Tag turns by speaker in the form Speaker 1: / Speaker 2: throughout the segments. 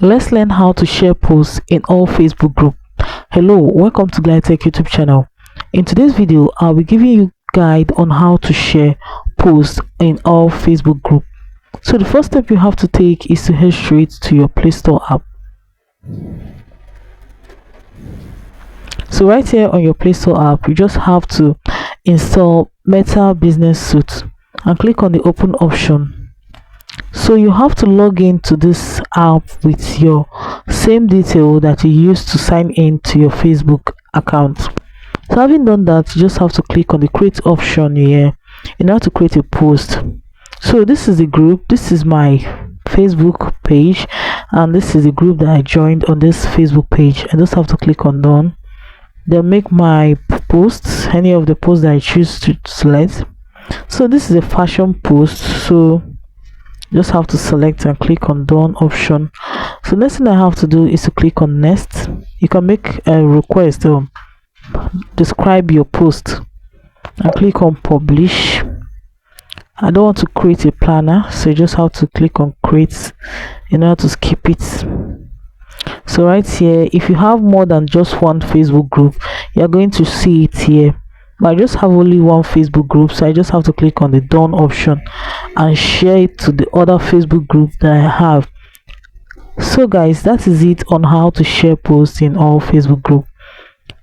Speaker 1: Let's learn how to share posts in all Facebook group. Hello, welcome to GlideTech YouTube channel. In today's video, I'll be giving you guide on how to share posts in all Facebook group. So the first step you have to take is to head straight to your Play Store app. So right here on your Play Store app, you just have to install Meta Business Suite and click on the open option. So you have to log into this app with your same detail that you used to sign in to your Facebook account. So having done that, you just have to click on the create option here in order to create a post. So this is the group, this is my Facebook page, and this is the group that I joined on this Facebook page. I just have to click on done, then make my posts, any of the posts that I choose to select. So this is a fashion post, so just have to select and click on done option. So next thing I have to do is to click on next. You can make a request to describe your post and click on publish. I don't want to create a planner, so you just have to click on create in order to skip it. So right here, if you have more than just one Facebook group, you're going to see it here. But I just have only one Facebook group, so I just have to click on the done option and share it to the other Facebook group that I have. So guys, that is it on how to share posts in all Facebook group.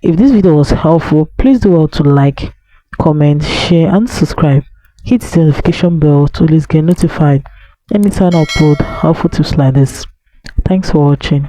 Speaker 1: If this video was helpful, please do well to like, comment, share and subscribe. Hit the notification bell to always get notified anytime I upload helpful tips like this. Thanks for watching.